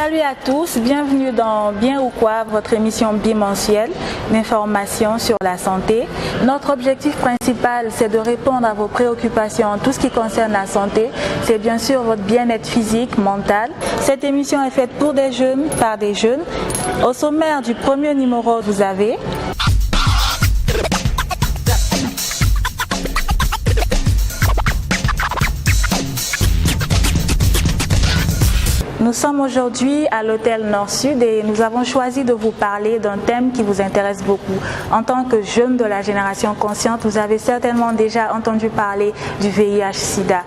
Salut à tous, bienvenue dans Bien ou quoi, votre émission bimensuelle d'information sur la santé. Notre objectif principal, c'est de répondre à vos préoccupations en tout ce qui concerne la santé. C'est bien sûr votre bien-être physique, mental. Cette émission est faite pour des jeunes, par des jeunes. Au sommaire du premier numéro, vous avez... Nous sommes aujourd'hui à l'hôtel Nord-Sud et nous avons choisi de vous parler d'un thème qui vous intéresse beaucoup. En tant que jeune de la génération consciente, vous avez certainement déjà entendu parler du VIH-Sida.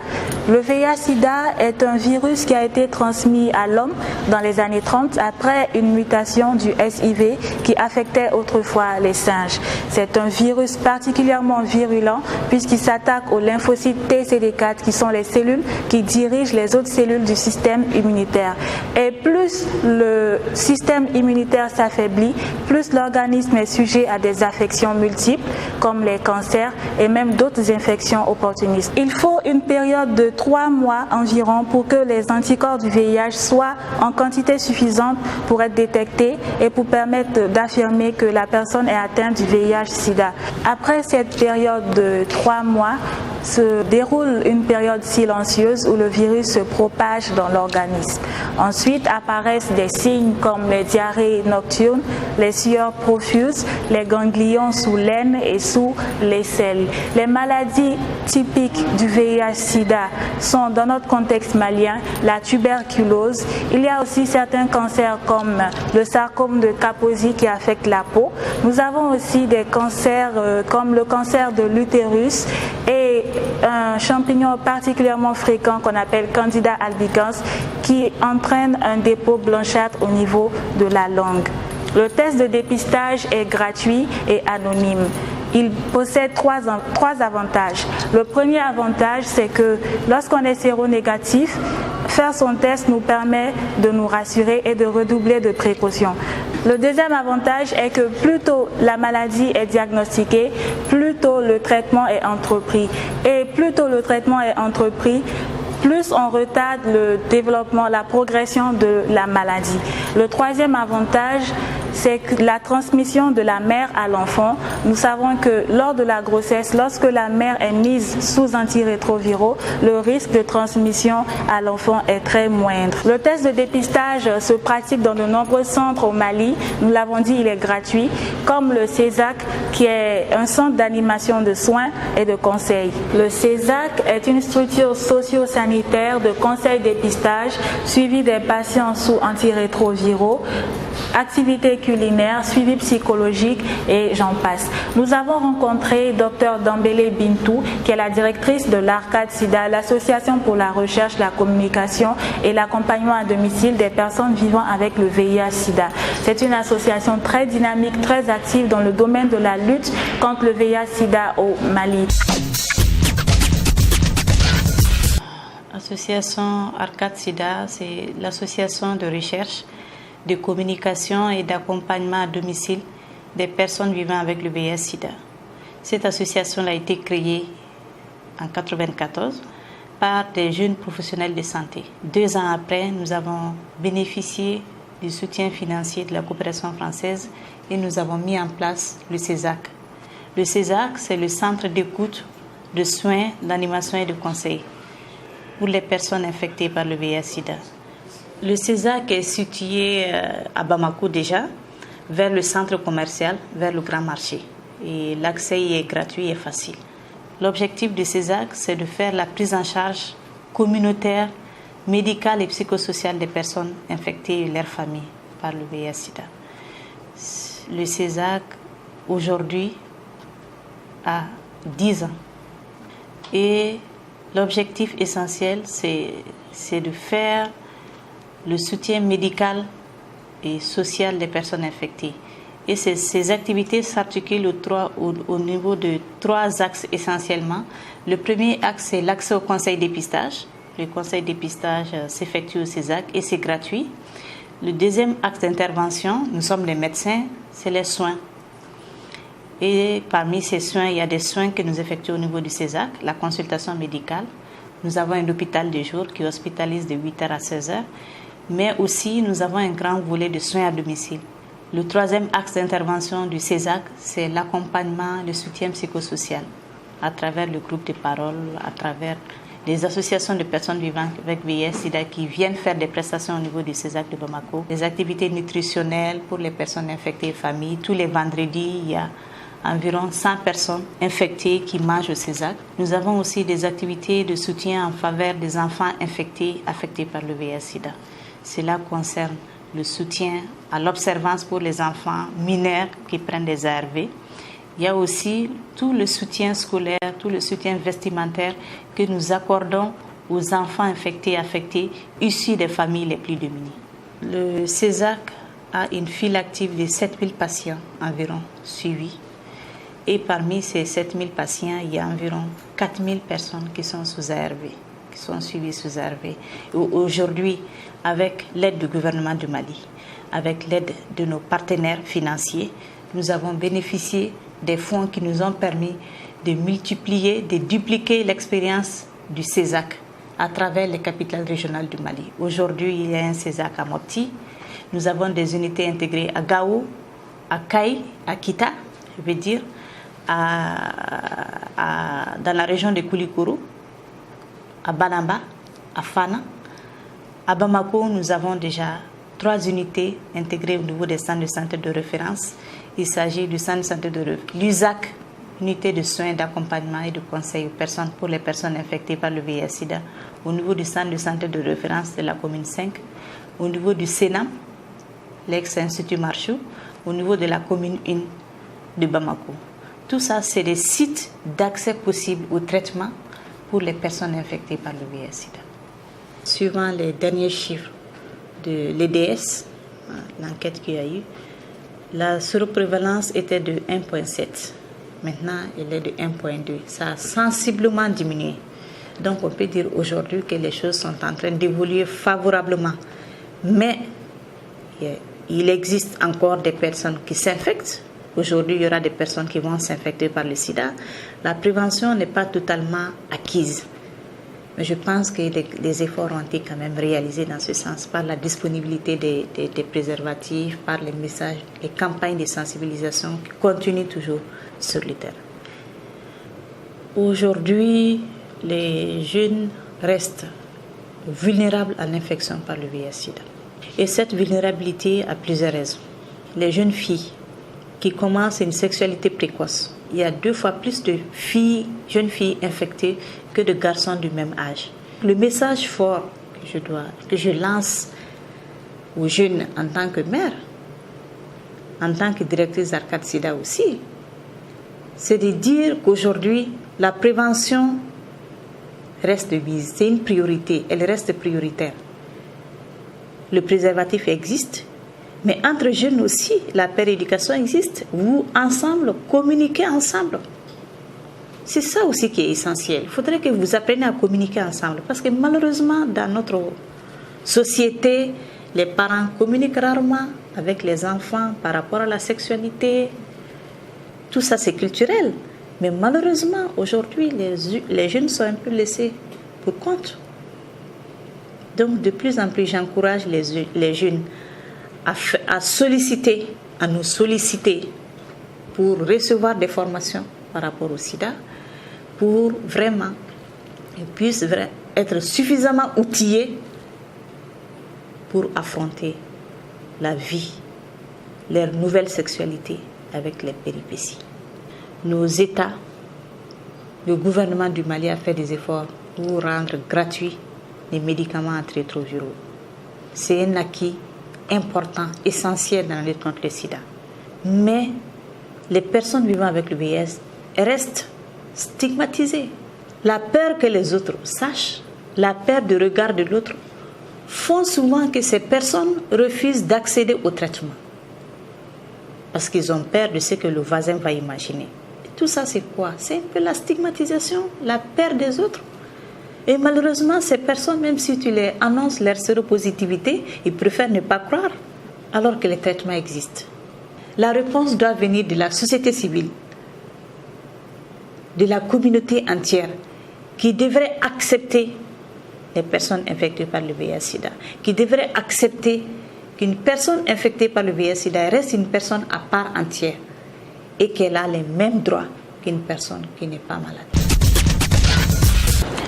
Le VIH-Sida est un virus qui a été transmis à l'homme dans les années 30 après une mutation du SIV qui affectait autrefois les singes. C'est un virus particulièrement virulent puisqu'il s'attaque aux lymphocytes TCD4 qui sont les cellules qui dirigent les autres cellules du système immunitaire. Et plus le système immunitaire s'affaiblit, plus l'organisme est sujet à des affections multiples comme les cancers et même d'autres infections opportunistes. Il faut une période de 3 mois environ pour que les anticorps du VIH soient en quantité suffisante pour être détectés et pour permettre d'affirmer que la personne est atteinte du VIH-Sida. Après cette période de 3 mois, se déroule une période silencieuse où le virus se propage dans l'organisme. Ensuite apparaissent des signes comme les diarrhées nocturnes, les sueurs profuses, les ganglions sous l'aine et sous l'aisselle. Les maladies typiques du VIH-Sida sont, dans notre contexte malien, la tuberculose. Il y a aussi certains cancers comme le sarcome de Kaposi qui affecte la peau. Nous avons aussi des cancers comme le cancer de l'utérus et un champignon particulièrement fréquent qu'on appelle Candida albicans qui entraîne un dépôt blanchâtre au niveau de la langue. Le test de dépistage est gratuit et anonyme. Il possède trois avantages. Le premier avantage, c'est que lorsqu'on est séronégatif, faire son test nous permet de nous rassurer et de redoubler de précautions. Le deuxième avantage est que plus tôt la maladie est diagnostiquée, plus tôt le traitement est entrepris. Et plus tôt le traitement est entrepris, plus on retarde le développement, la progression de la maladie. Le troisième avantage, c'est que la transmission de la mère à l'enfant. Nous savons que lors de la grossesse, lorsque la mère est mise sous antirétroviraux, le risque de transmission à l'enfant est très moindre. Le test de dépistage se pratique dans de nombreux centres au Mali. Nous l'avons dit, il est gratuit, comme le CESAC, qui est un centre d'animation de soins et de conseil. Le CESAC est une structure socio-sanitaire de conseil dépistage suivi des patients sous antirétroviraux, activités culinaires, suivi psychologique et j'en passe. Nous avons rencontré Dr Dambélé Bintou, qui est la directrice de l'Arcade Sida, l'association pour la recherche, la communication et l'accompagnement à domicile des personnes vivant avec le VIH-Sida. C'est une association très dynamique, très active dans le domaine de la lutte contre le VIH-Sida au Mali. L'association Arcade Sida, c'est l'association de recherche, de communication et d'accompagnement à domicile des personnes vivant avec le VIH-Sida. Cette association a été créée en 1994 par des jeunes professionnels de santé. 2 ans après, nous avons bénéficié du soutien financier de la coopération française et nous avons mis en place le CESAC. Le CESAC, c'est le centre d'écoute, de soins, d'animation et de conseil pour les personnes infectées par le VIH-Sida. Le CESAC est situé à Bamako déjà, vers le centre commercial, vers le grand marché. Et l'accès y est gratuit et facile. L'objectif de CESAC, c'est de faire la prise en charge communautaire, médicale et psychosociale des personnes infectées et leurs familles par le VIH-Sida. Le CESAC, aujourd'hui, a 10 ans. Et l'objectif essentiel, c'est de faire le soutien médical et social des personnes infectées. Et ces activités s'articulent au niveau de 3 axes essentiellement. Le premier axe, c'est l'accès au conseil dépistage. Le conseil dépistage s'effectue au CESAC et c'est gratuit. Le deuxième axe d'intervention, nous sommes les médecins, c'est les soins. Et parmi ces soins, il y a des soins que nous effectuons au niveau du CESAC, la consultation médicale. Nous avons un hôpital de jour qui hospitalise de 8h à 16h. mais aussi nous avons un grand volet de soins à domicile. Le troisième axe d'intervention du CESAC, c'est l'accompagnement, le soutien psychosocial à travers le groupe de parole, à travers les associations de personnes vivant avec VIH/SIDA qui viennent faire des prestations au niveau du CESAC de Bamako, des activités nutritionnelles pour les personnes infectées et familles. Tous les vendredis, il y a environ 100 personnes infectées qui mangent au CESAC. Nous avons aussi des activités de soutien en faveur des enfants affectés par le VIH/SIDA. Cela concerne le soutien à l'observance pour les enfants mineurs qui prennent des ARV. Il y a aussi tout le soutien scolaire, tout le soutien vestimentaire que nous accordons aux enfants affectés issus des familles les plus démunies. Le CESAC a une file active de 7000 patients environ suivis. Et parmi ces 7000 patients, il y a environ 4000 personnes qui sont sous ARV, qui sont suivies sous ARV. Aujourd'hui, avec l'aide du gouvernement du Mali, avec l'aide de nos partenaires financiers, nous avons bénéficié des fonds qui nous ont permis de multiplier, de dupliquer l'expérience du CESAC à travers les capitales régionales du Mali. Aujourd'hui, il y a un CESAC à Mopti. Nous avons des unités intégrées à Gao, à Kaï, à Kita, je veux dire, dans la région de Koulikoro, à Banamba, à Fana. À Bamako, nous avons déjà 3 unités intégrées au niveau des centres de santé de référence. Il s'agit du centre de santé de l'USAC, unité de soins, d'accompagnement et de conseil pour les personnes infectées par le VIH/SIDA, au niveau du centre de santé de référence de la commune 5, au niveau du SENAM, l'ex-Institut Marchou, au niveau de la commune 1 de Bamako. Tout ça, c'est des sites d'accès possible au traitement pour les personnes infectées par le VIH/SIDA. Suivant les derniers chiffres de l'EDS, l'enquête qu'il y a eu, la séroprévalence était de 1,7. Maintenant, elle est de 1,2. Ça a sensiblement diminué. Donc, on peut dire aujourd'hui que les choses sont en train d'évoluer favorablement. Mais il existe encore des personnes qui s'infectent. Aujourd'hui, il y aura des personnes qui vont s'infecter par le sida. La prévention n'est pas totalement acquise. Mais je pense que des efforts ont été quand même réalisés dans ce sens par la disponibilité des préservatifs, par les messages, les campagnes de sensibilisation qui continuent toujours sur le terrain. Aujourd'hui, les jeunes restent vulnérables à l'infection par le VIH/SIDA. Et cette vulnérabilité a plusieurs raisons. Les jeunes filles qui commencent une sexualité précoce, il y a 2 fois plus de jeunes filles infectées que de garçons du même âge. Le message fort que je lance aux jeunes en tant que mère, en tant que directrice d'Arcade Sida aussi, c'est de dire qu'aujourd'hui, la prévention reste de mise. C'est une priorité, elle reste prioritaire. Le préservatif existe, mais entre jeunes aussi, la péréducation existe. Vous, ensemble, communiquez ensemble. C'est ça aussi qui est essentiel. Il faudrait que vous appreniez à communiquer ensemble. Parce que malheureusement, dans notre société, les parents communiquent rarement avec les enfants par rapport à la sexualité. Tout ça, c'est culturel. Mais malheureusement, aujourd'hui, les jeunes sont un peu laissés pour compte. Donc, de plus en plus, j'encourage les jeunes à nous solliciter pour recevoir des formations par rapport au sida, pour vraiment qu'ils puissent être suffisamment outillés pour affronter la vie, leur nouvelle sexualité avec les péripéties. Nos États, le gouvernement du Mali a fait des efforts pour rendre gratuits les médicaments antirétroviraux. C'est un acquis important, essentiel dans la lutte contre le sida. Mais les personnes vivant avec le VIH restent stigmatisées. La peur que les autres sachent, la peur du regard de l'autre, font souvent que ces personnes refusent d'accéder au traitement. Parce qu'ils ont peur de ce que le voisin va imaginer. Et tout ça, c'est quoi? C'est un peu la stigmatisation, la peur des autres. Et malheureusement, ces personnes, même si tu les annonces leur séropositivité, ils préfèrent ne pas croire, alors que les traitements existent. La réponse doit venir de la société civile, de la communauté entière, qui devrait accepter les personnes infectées par le VIH-Sida, qui devrait accepter qu'une personne infectée par le VIH-Sida reste une personne à part entière et qu'elle a les mêmes droits qu'une personne qui n'est pas malade.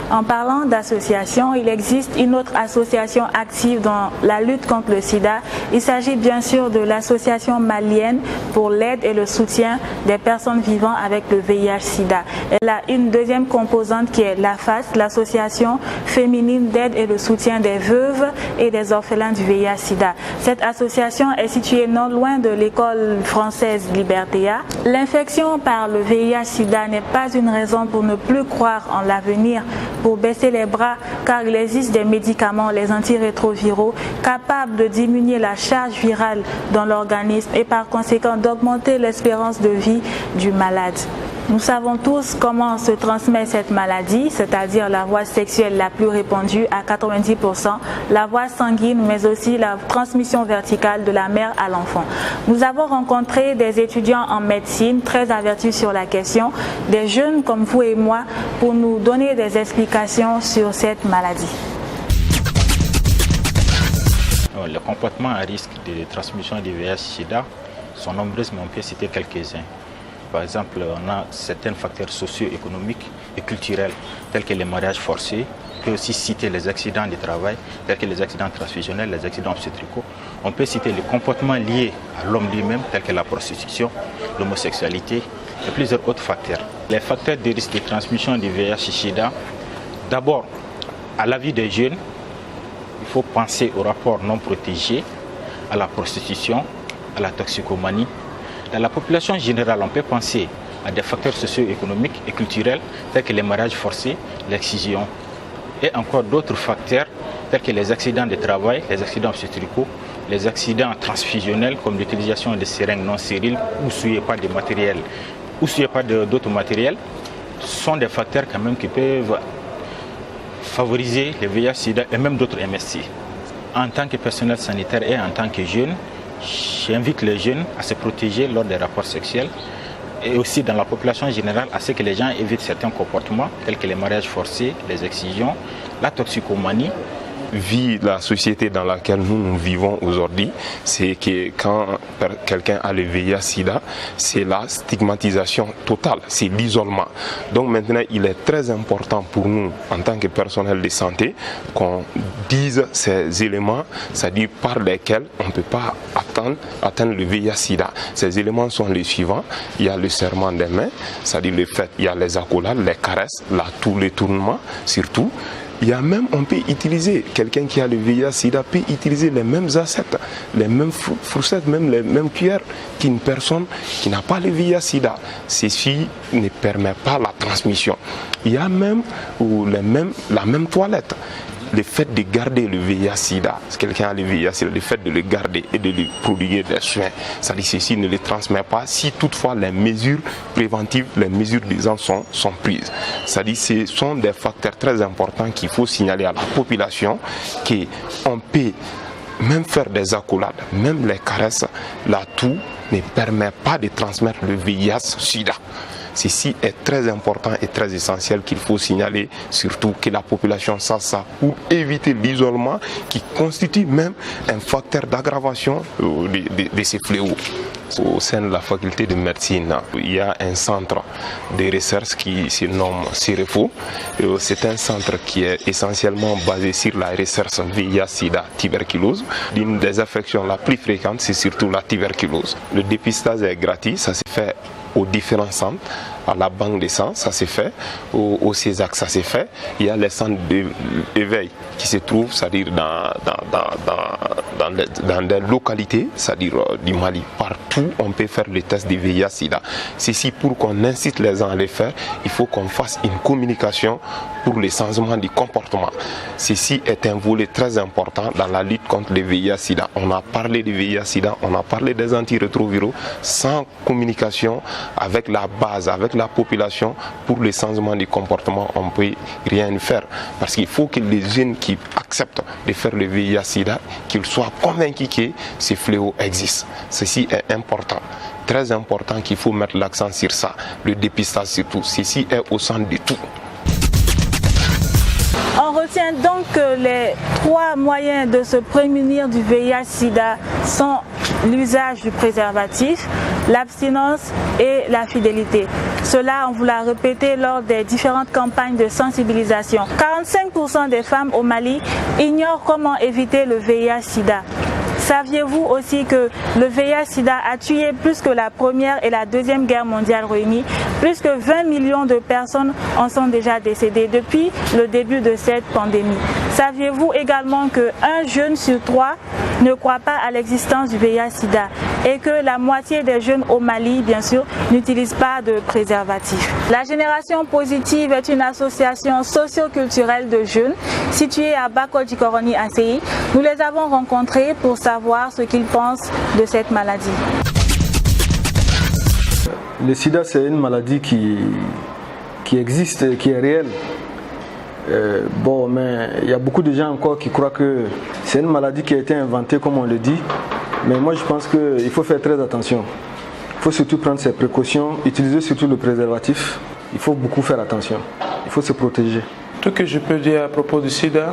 En parlant d'association, il existe une autre association active dans la lutte contre le sida. Il s'agit bien sûr de l'association malienne pour l'aide et le soutien des personnes vivant avec le VIH-Sida. Elle a une deuxième composante qui est l'AFAS, l'association féminine d'aide et de soutien des veuves et des orphelins du VIH-Sida. Cette association est située non loin de l'école française Libertéa. L'infection par le VIH-Sida n'est pas une raison pour ne plus croire en l'avenir, pour baisser les bras, car il existe des médicaments, les antirétroviraux, capables de diminuer la charge virale dans l'organisme et par conséquent d'augmenter l'espérance de vie du malade. Nous savons tous comment se transmet cette maladie, c'est-à-dire la voie sexuelle la plus répandue à 90%, la voie sanguine, mais aussi la transmission verticale de la mère à l'enfant. Nous avons rencontré des étudiants en médecine très avertis sur la question, des jeunes comme vous et moi, pour nous donner des explications sur cette maladie. Les comportements à risque de transmission du VIH-Sida sont nombreux, mais on peut citer quelques-uns. Par exemple, on a certains facteurs socio-économiques et culturels, tels que les mariages forcés. On peut aussi citer les accidents du travail, tels que les accidents transfusionnels, les accidents obstétricaux. On peut citer les comportements liés à l'homme lui-même, tels que la prostitution, l'homosexualité et plusieurs autres facteurs. Les facteurs de risque de transmission du VIH-Sida, d'abord, à la vie des jeunes, il faut penser aux rapports non protégés, à la prostitution, à la toxicomanie. Dans la population générale, on peut penser à des facteurs socio-économiques et culturels tels que les mariages forcés, l'excision et encore d'autres facteurs tels que les accidents de travail, les accidents obstétricaux, les accidents transfusionnels comme l'utilisation de seringues non stériles ou souillées par des matériels ou souillées par d'autres matériels sont des facteurs quand même qui peuvent favoriser le VIH-Sida et même d'autres MST. En tant que personnel sanitaire et en tant que jeune, j'invite les jeunes à se protéger lors des rapports sexuels et aussi dans la population générale à ce que les gens évitent certains comportements tels que les mariages forcés, les excisions, la toxicomanie. Vu la société dans laquelle nous vivons aujourd'hui, c'est que quand quelqu'un a le VIH-Sida, c'est la stigmatisation totale, c'est l'isolement. Donc maintenant, il est très important pour nous, en tant que personnel de santé, qu'on dise ces éléments, c'est-à-dire par lesquels on ne peut pas atteindre le VIH-Sida. Ces éléments sont les suivants. Il y a le serrement des mains, c'est-à-dire le fait, il y a les accolades, les caresses, là, tous les tournements, surtout. Il y a même, on peut utiliser, quelqu'un qui a le VIH-Sida peut utiliser les mêmes assiettes, les mêmes fourchettes, même les mêmes cuillères qu'une personne qui n'a pas le VIH-Sida. Ceci ne permet pas la transmission. Il y a même la même toilette. Le fait de garder le VIH-Sida, si quelqu'un a le VIH-Sida, le fait de le garder et de lui prodiguer des soins, ça dit ceci ne le transmet pas si toutefois les mesures préventives, les mesures d'urgence sont prises. Ça dit ce sont des facteurs très importants qu'il faut signaler à la population qu'on peut même faire des accolades, même les caresses, là tout ne permet pas de transmettre le VIH-Sida. Ceci est très important et très essentiel qu'il faut signaler, surtout que la population sache ça pour éviter l'isolement qui constitue même un facteur d'aggravation de ces fléaux. Au sein de la faculté de médecine, il y a un centre de recherche qui se nomme CEREFO. C'est un centre qui est essentiellement basé sur la recherche VIH-Sida, tuberculose. L'une des affections la plus fréquente, c'est surtout la tuberculose. Le dépistage est gratuit, ça se fait aux différents centres. À la banque de sang, ça s'est fait. Au CESAC, ça s'est fait. Il y a les centres d'éveil qui se trouvent, c'est-à-dire dans des localités, c'est-à-dire du Mali. Partout, on peut faire le test du VIH-Sida. Ceci, pour qu'on incite les gens à le faire, il faut qu'on fasse une communication pour le changement du comportement. Ceci est un volet très important dans la lutte contre le VIH-Sida. On a parlé du VIH-Sida, on a parlé des antirétroviraux. Sans communication avec la base, avec la population, pour le changement du comportement, on ne peut rien faire. Parce qu'il faut que les jeunes qui acceptent de faire le VIH-Sida, qu'ils soient convaincus que ces fléaux existent. Ceci est important, très important, qu'il faut mettre l'accent sur ça. Le dépistage surtout, ceci est au centre de tout. On retient rappelle donc que les 3 moyens de se prémunir du VIH-Sida sont l'usage du préservatif, l'abstinence et la fidélité. Cela, on vous l'a répété lors des différentes campagnes de sensibilisation. 45% des femmes au Mali ignorent comment éviter le VIH-Sida. Saviez-vous aussi que le VIH-Sida a tué plus que la Première et la Deuxième Guerre mondiale réunies? Plus que 20 millions de personnes en sont déjà décédées depuis le début de cette pandémie. Saviez-vous également qu'un jeune sur 3 ne croit pas à l'existence du VIH-Sida et que la moitié des jeunes au Mali, bien sûr, n'utilisent pas de préservatif? La Génération Positive est une association socio-culturelle de jeunes située à Bako-Djikoroni à CI. Nous les avons rencontrés pour savoir ce qu'ils pensent de cette maladie. Le sida, c'est une maladie qui existe, qui est réelle. Mais il y a beaucoup de gens encore qui croient que c'est une maladie qui a été inventée, comme on le dit. Mais moi, je pense qu'il faut faire très attention. Il faut surtout prendre ses précautions, utiliser surtout le préservatif. Il faut beaucoup faire attention. Il faut se protéger. Tout ce que je peux dire à propos du sida,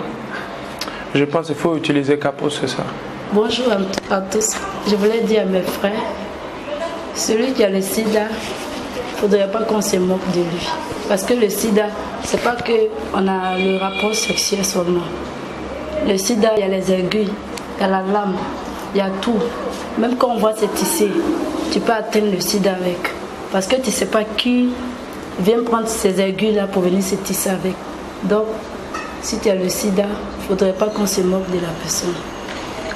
je pense qu'il faut utiliser capot, c'est ça. Bonjour à tous. Je voulais dire à mes frères, celui qui a le sida, il ne faudrait pas qu'on se moque de lui. Parce que le sida, c'est pas qu'on a le rapport sexuel seulement. Le sida, il y a les aiguilles, il y a la lame, il y a tout. Même quand on voit se tisser, tu peux atteindre le sida avec. Parce que tu ne sais pas qui vient prendre ces aiguilles-là pour venir se tisser avec. Donc, si tu as le sida, il ne faudrait pas qu'on se moque de la personne.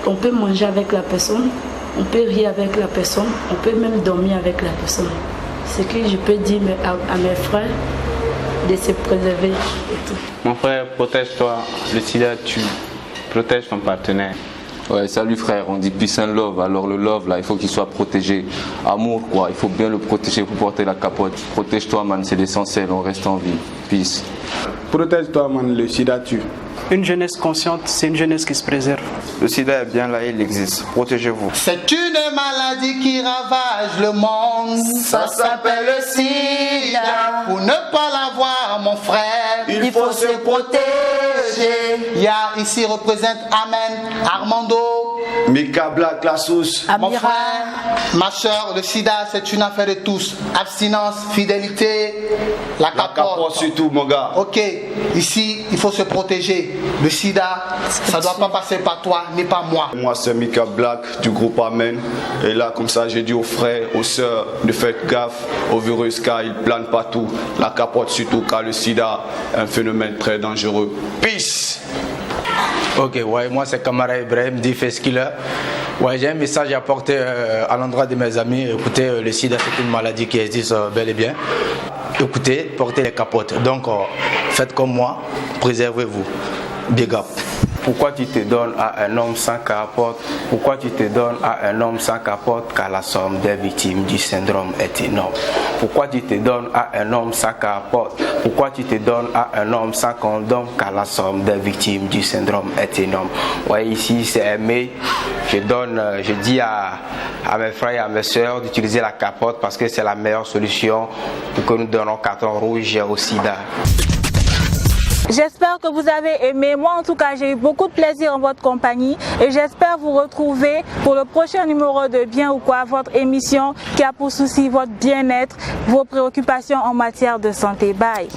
On peut manger avec la personne, on peut rire avec la personne, on peut même dormir avec la personne. Ce que je peux dire à mes frères, de se préserver et tout. Mon frère, protège-toi, le sida tue, protège ton partenaire. Ouais, salut frère, on dit peace and love, alors le love là, il faut qu'il soit protégé. Amour quoi, il faut bien le protéger pour porter la capote. Protège-toi man, c'est l'essentiel, on reste en vie. Peace. Protège-toi man, le sida tue. Une jeunesse consciente, c'est une jeunesse qui se préserve. Le sida est bien là, il existe. Protégez-vous. C'est une maladie qui ravage le monde. Ça s'appelle le sida. Pour ne pas l'avoir, mon frère, il faut se protéger. Ya ici représente Amen, Armando, Mika Black, la sauce. Mon frère, ma soeur, le sida, c'est une affaire de tous. Abstinence, fidélité, la capote surtout, mon gars. Ok, ici, il faut se protéger. Le sida, ça ne doit pas passer par toi, ni par moi. Moi, c'est Mika Black du groupe Amen. Et là, comme ça, j'ai dit aux frères, aux sœurs, de faire gaffe au virus car il plane partout. La capote surtout car le sida est un phénomène très dangereux. Peace! Ok, ouais, moi c'est Kamara Ibrahim, dit Feskiller. Ouais, j'ai un message à apporter à l'endroit de mes amis. Écoutez, le sida c'est une maladie qui existe bel et bien. Écoutez, portez les capotes. Donc, faites comme moi, préservez-vous. Big up. Pourquoi tu te donnes à un homme sans capote? Pourquoi tu te donnes à un homme sans capote? Car la somme des victimes du syndrome est énorme. Pourquoi tu te donnes à un homme sans capote? Pourquoi tu te donnes à un homme sans condom? Car la somme des victimes du syndrome est énorme. Ouais, ici c'est aimé. Je dis à mes frères et à mes soeurs d'utiliser la capote parce que c'est la meilleure solution pour que nous donnons carton rouge au sida. J'espère que vous avez aimé. Moi, en tout cas, j'ai eu beaucoup de plaisir en votre compagnie et j'espère vous retrouver pour le prochain numéro de Bien ou Quoi, votre émission qui a pour souci votre bien-être, vos préoccupations en matière de santé. Bye.